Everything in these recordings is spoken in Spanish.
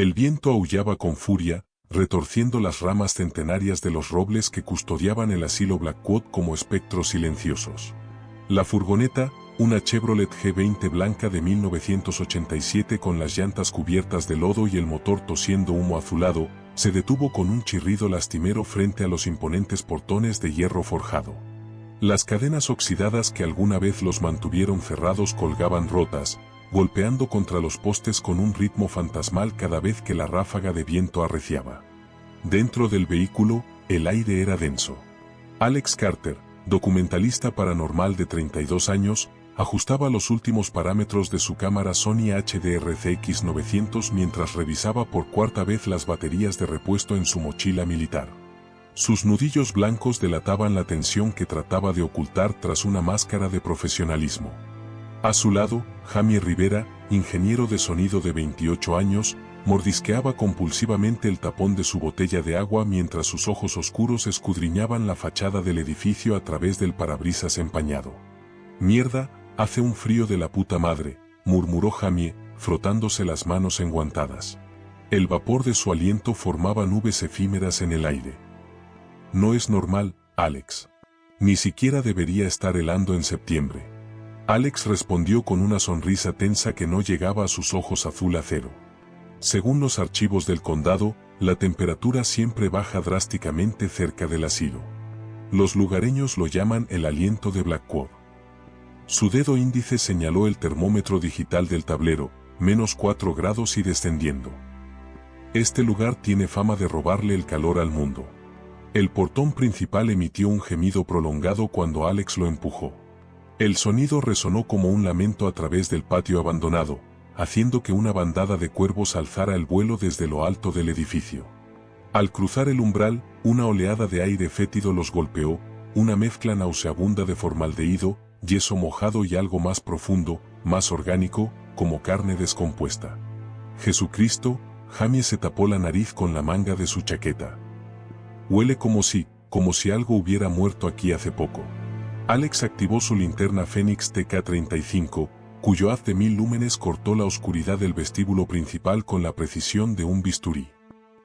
El viento aullaba con furia, retorciendo las ramas centenarias de los robles que custodiaban el asilo Blackwood como espectros silenciosos. La furgoneta, una Chevrolet G20 blanca de 1987 con las llantas cubiertas de lodo y el motor tosiendo humo azulado, se detuvo con un chirrido lastimero frente a los imponentes portones de hierro forjado. Las cadenas oxidadas que alguna vez los mantuvieron cerrados colgaban rotas, golpeando contra los postes con un ritmo fantasmal cada vez que la ráfaga de viento arreciaba. Dentro del vehículo, el aire era denso. Alex Carter, documentalista paranormal de 32 años, ajustaba los últimos parámetros de su cámara Sony HDR-CX 900 mientras revisaba por cuarta vez las baterías de repuesto en su mochila militar. Sus nudillos blancos delataban la tensión que trataba de ocultar tras una máscara de profesionalismo. A su lado, Jamie Rivera, ingeniero de sonido de 28 años, mordisqueaba compulsivamente el tapón de su botella de agua mientras sus ojos oscuros escudriñaban la fachada del edificio a través del parabrisas empañado. «Mierda, hace un frío de la puta madre», murmuró Jamie, frotándose las manos enguantadas. El vapor de su aliento formaba nubes efímeras en el aire. «No es normal, Alex. Ni siquiera debería estar helando en septiembre». Alex respondió con una sonrisa tensa que no llegaba a sus ojos azul acero. Según los archivos del condado, la temperatura siempre baja drásticamente cerca del asilo. Los lugareños lo llaman el aliento de Blackwood. Su dedo índice señaló el termómetro digital del tablero, -4 grados y descendiendo. Este lugar tiene fama de robarle el calor al mundo. El portón principal emitió un gemido prolongado cuando Alex lo empujó. El sonido resonó como un lamento a través del patio abandonado, haciendo que una bandada de cuervos alzara el vuelo desde lo alto del edificio. Al cruzar el umbral, una oleada de aire fétido los golpeó, una mezcla nauseabunda de formaldehído, yeso mojado y algo más profundo, más orgánico, como carne descompuesta. «Jesucristo», Jamie se tapó la nariz con la manga de su chaqueta. «Huele como si algo hubiera muerto aquí hace poco». Alex activó su linterna Fenix TK-35, cuyo haz de 1000 lúmenes cortó la oscuridad del vestíbulo principal con la precisión de un bisturí.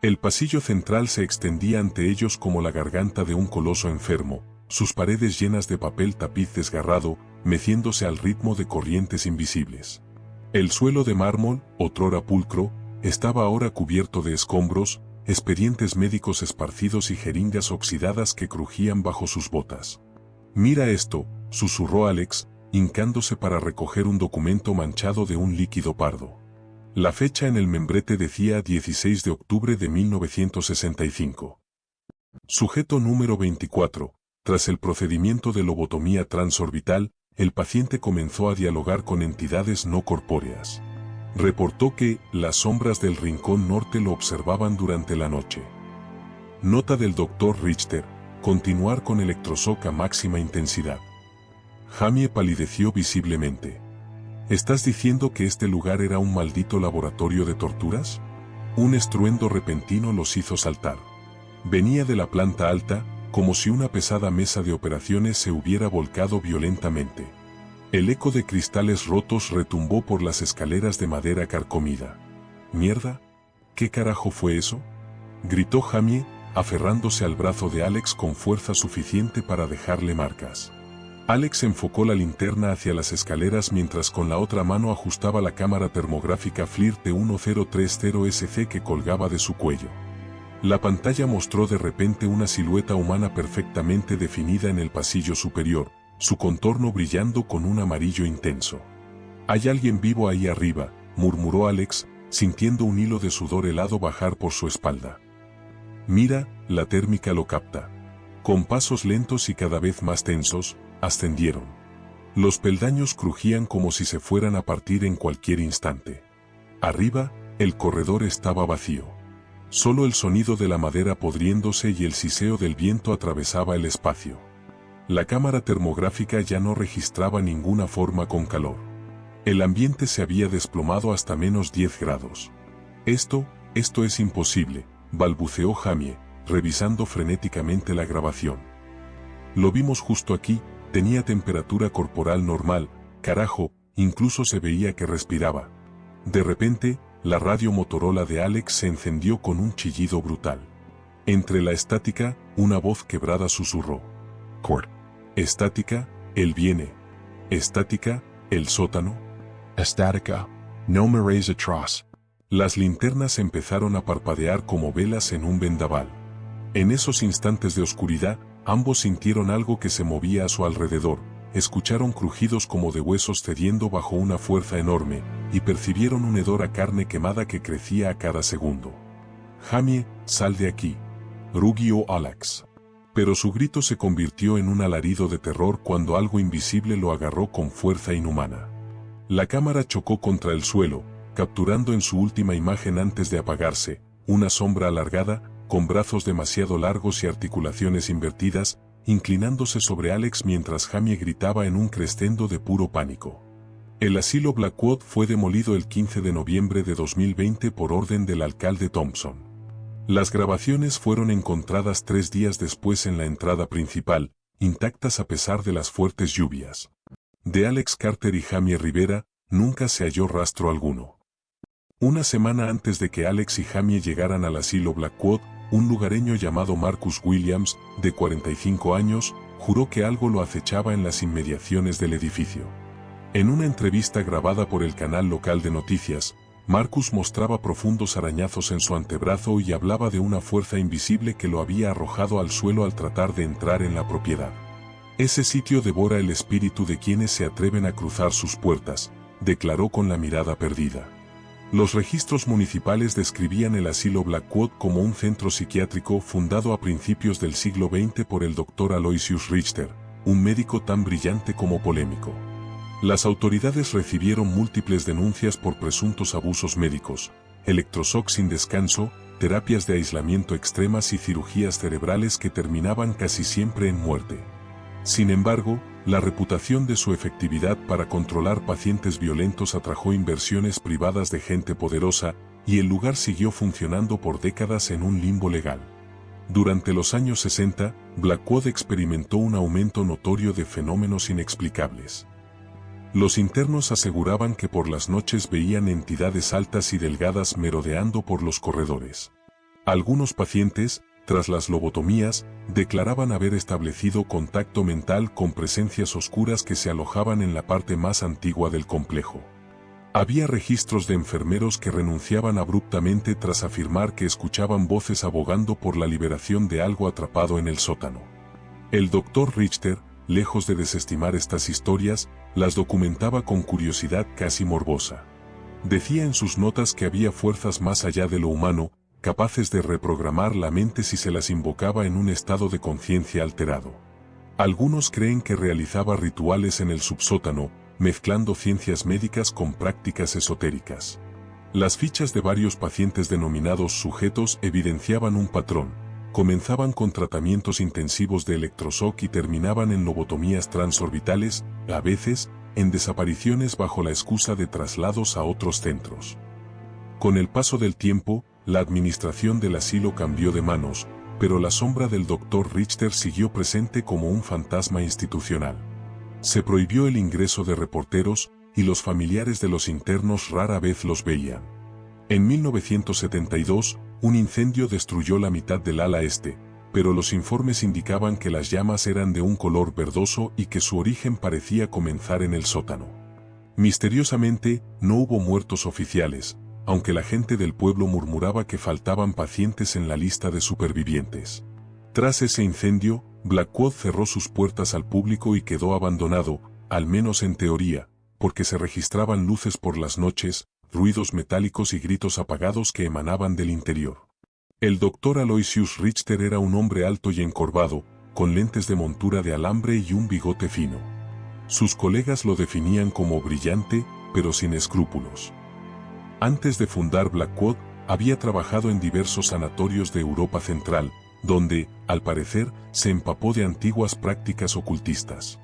El pasillo central se extendía ante ellos como la garganta de un coloso enfermo, sus paredes llenas de papel tapiz desgarrado, meciéndose al ritmo de corrientes invisibles. El suelo de mármol, otrora pulcro, estaba ahora cubierto de escombros, expedientes médicos esparcidos y jeringas oxidadas que crujían bajo sus botas. «Mira esto», susurró Alex, hincándose para recoger un documento manchado de un líquido pardo. La fecha en el membrete decía 16 de octubre de 1965. Sujeto número 24. Tras el procedimiento de lobotomía transorbital, el paciente comenzó a dialogar con entidades no corpóreas. Reportó que las sombras del rincón norte lo observaban durante la noche. Nota del Dr. Richter. Continuar con electroshock a máxima intensidad. Jamie palideció visiblemente. ¿Estás diciendo que este lugar era un maldito laboratorio de torturas? Un estruendo repentino los hizo saltar. Venía de la planta alta, como si una pesada mesa de operaciones se hubiera volcado violentamente. El eco de cristales rotos retumbó por las escaleras de madera carcomida. «¿Mierda? ¿Qué carajo fue eso?», gritó Jamie, aferrándose al brazo de Alex con fuerza suficiente para dejarle marcas. Alex enfocó la linterna hacia las escaleras mientras con la otra mano ajustaba la cámara termográfica FLIR T1030SC que colgaba de su cuello. La pantalla mostró de repente una silueta humana perfectamente definida en el pasillo superior, su contorno brillando con un amarillo intenso. «Hay alguien vivo ahí arriba», murmuró Alex, sintiendo un hilo de sudor helado bajar por su espalda. «Mira, la térmica lo capta». Con pasos lentos y cada vez más tensos, ascendieron. Los peldaños crujían como si se fueran a partir en cualquier instante. Arriba, el corredor estaba vacío. Solo el sonido de la madera podriéndose y el siseo del viento atravesaba el espacio. La cámara termográfica ya no registraba ninguna forma con calor. El ambiente se había desplomado hasta -10 grados. Esto es imposible», balbuceó Jamie, revisando frenéticamente la grabación. «Lo vimos justo aquí, tenía temperatura corporal normal, carajo, incluso se veía que respiraba». De repente, la radio Motorola de Alex se encendió con un chillido brutal. Entre la estática, una voz quebrada susurró. Court. Estática, él viene. Estática, el sótano. Estática. No me raise atroz. Las linternas empezaron a parpadear como velas en un vendaval. En esos instantes de oscuridad, ambos sintieron algo que se movía a su alrededor, escucharon crujidos como de huesos cediendo bajo una fuerza enorme, y percibieron un hedor a carne quemada que crecía a cada segundo. «Jamie, sal de aquí», rugió Alex. Pero su grito se convirtió en un alarido de terror cuando algo invisible lo agarró con fuerza inhumana. La cámara chocó contra el suelo, capturando en su última imagen antes de apagarse, una sombra alargada, con brazos demasiado largos y articulaciones invertidas, inclinándose sobre Alex mientras Jamie gritaba en un crescendo de puro pánico. El asilo Blackwood fue demolido el 15 de noviembre de 2020 por orden del alcalde Thompson. Las grabaciones fueron encontradas 3 días después en la entrada principal, intactas a pesar de las fuertes lluvias. De Alex Carter y Jamie Rivera, nunca se halló rastro alguno. Una semana antes de que Alex y Jamie llegaran al asilo Blackwood, un lugareño llamado Marcus Williams, de 45 años, juró que algo lo acechaba en las inmediaciones del edificio. En una entrevista grabada por el canal local de noticias, Marcus mostraba profundos arañazos en su antebrazo y hablaba de una fuerza invisible que lo había arrojado al suelo al tratar de entrar en la propiedad. «Ese sitio devora el espíritu de quienes se atreven a cruzar sus puertas», declaró con la mirada perdida. Los registros municipales describían el asilo Blackwood como un centro psiquiátrico fundado a principios del siglo XX por el Dr. Aloysius Richter, un médico tan brillante como polémico. Las autoridades recibieron múltiples denuncias por presuntos abusos médicos, electroshock sin descanso, terapias de aislamiento extremas y cirugías cerebrales que terminaban casi siempre en muerte. Sin embargo, la reputación de su efectividad para controlar pacientes violentos atrajo inversiones privadas de gente poderosa, y el lugar siguió funcionando por décadas en un limbo legal. Durante los años 60, Blackwood experimentó un aumento notorio de fenómenos inexplicables. Los internos aseguraban que por las noches veían entidades altas y delgadas merodeando por los corredores. Algunos pacientes, tras las lobotomías, declaraban haber establecido contacto mental con presencias oscuras que se alojaban en la parte más antigua del complejo. Había registros de enfermeros que renunciaban abruptamente tras afirmar que escuchaban voces abogando por la liberación de algo atrapado en el sótano. El Dr. Richter, lejos de desestimar estas historias, las documentaba con curiosidad casi morbosa. Decía en sus notas que había fuerzas más allá de lo humano, capaces de reprogramar la mente si se las invocaba en un estado de conciencia alterado. Algunos creen que realizaba rituales en el subsótano, mezclando ciencias médicas con prácticas esotéricas. Las fichas de varios pacientes denominados sujetos evidenciaban un patrón. Comenzaban con tratamientos intensivos de electroshock y terminaban en lobotomías transorbitales, a veces, en desapariciones bajo la excusa de traslados a otros centros. Con el paso del tiempo, la administración del asilo cambió de manos, pero la sombra del Dr. Richter siguió presente como un fantasma institucional. Se prohibió el ingreso de reporteros, y los familiares de los internos rara vez los veían. En 1972, un incendio destruyó la mitad del ala este, pero los informes indicaban que las llamas eran de un color verdoso y que su origen parecía comenzar en el sótano. Misteriosamente, no hubo muertos oficiales, aunque la gente del pueblo murmuraba que faltaban pacientes en la lista de supervivientes. Tras ese incendio, Blackwood cerró sus puertas al público y quedó abandonado, al menos en teoría, porque se registraban luces por las noches, ruidos metálicos y gritos apagados que emanaban del interior. El Dr. Aloysius Richter era un hombre alto y encorvado, con lentes de montura de alambre y un bigote fino. Sus colegas lo definían como brillante, pero sin escrúpulos. Antes de fundar Blackwood, había trabajado en diversos sanatorios de Europa Central, donde, al parecer, se empapó de antiguas prácticas ocultistas.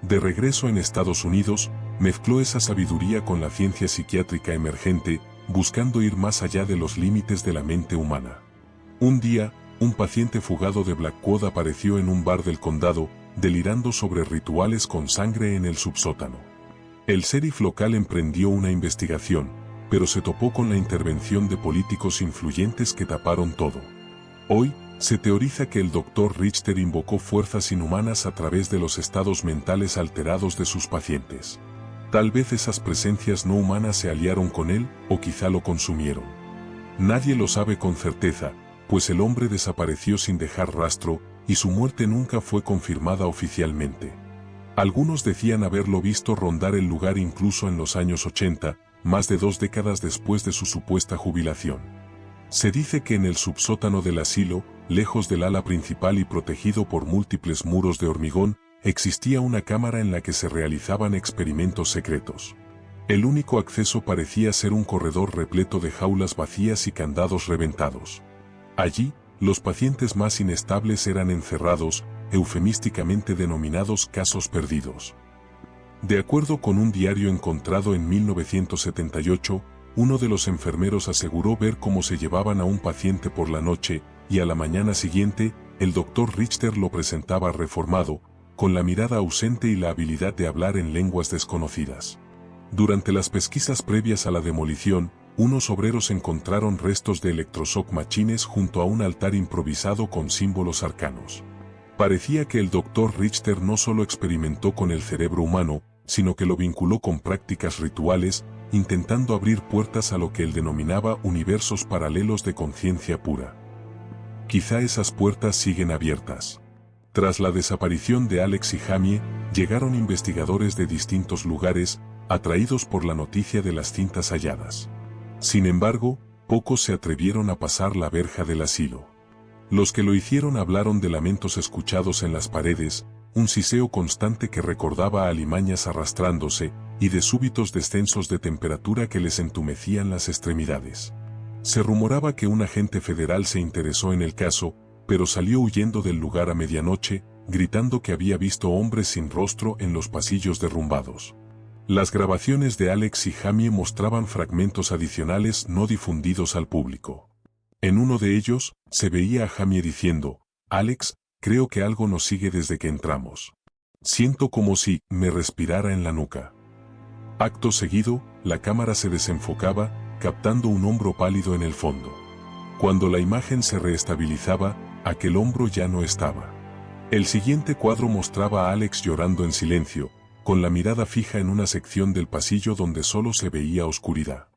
De regreso en Estados Unidos, mezcló esa sabiduría con la ciencia psiquiátrica emergente, buscando ir más allá de los límites de la mente humana. Un día, un paciente fugado de Blackwood apareció en un bar del condado, delirando sobre rituales con sangre en el subsótano. El sheriff local emprendió una investigación, pero se topó con la intervención de políticos influyentes que taparon todo. Hoy, se teoriza que el Dr. Richter invocó fuerzas inhumanas a través de los estados mentales alterados de sus pacientes. Tal vez esas presencias no humanas se aliaron con él, o quizá lo consumieron. Nadie lo sabe con certeza, pues el hombre desapareció sin dejar rastro, y su muerte nunca fue confirmada oficialmente. Algunos decían haberlo visto rondar el lugar incluso en los años 80, más de 2 décadas después de su supuesta jubilación. Se dice que en el subsótano del asilo, lejos del ala principal y protegido por múltiples muros de hormigón, existía una cámara en la que se realizaban experimentos secretos. El único acceso parecía ser un corredor repleto de jaulas vacías y candados reventados. Allí, los pacientes más inestables eran encerrados, eufemísticamente denominados casos perdidos. De acuerdo con un diario encontrado en 1978, uno de los enfermeros aseguró ver cómo se llevaban a un paciente por la noche, y a la mañana siguiente, el Dr. Richter lo presentaba reformado, con la mirada ausente y la habilidad de hablar en lenguas desconocidas. Durante las pesquisas previas a la demolición, unos obreros encontraron restos de electroshock machines junto a un altar improvisado con símbolos arcanos. Parecía que el Dr. Richter no solo experimentó con el cerebro humano, sino que lo vinculó con prácticas rituales, intentando abrir puertas a lo que él denominaba universos paralelos de conciencia pura. Quizá esas puertas siguen abiertas. Tras la desaparición de Alex y Jamie, llegaron investigadores de distintos lugares, atraídos por la noticia de las cintas halladas. Sin embargo, pocos se atrevieron a pasar la verja del asilo. Los que lo hicieron hablaron de lamentos escuchados en las paredes, un siseo constante que recordaba a alimañas arrastrándose, y de súbitos descensos de temperatura que les entumecían las extremidades. Se rumoraba que un agente federal se interesó en el caso, pero salió huyendo del lugar a medianoche, gritando que había visto hombres sin rostro en los pasillos derrumbados. Las grabaciones de Alex y Jamie mostraban fragmentos adicionales no difundidos al público. En uno de ellos, se veía a Jamie diciendo: «Alex, creo que algo nos sigue desde que entramos. Siento como si me respirara en la nuca». Acto seguido, la cámara se desenfocaba, captando un hombro pálido en el fondo. Cuando la imagen se reestabilizaba, aquel hombro ya no estaba. El siguiente cuadro mostraba a Alex llorando en silencio, con la mirada fija en una sección del pasillo donde solo se veía oscuridad.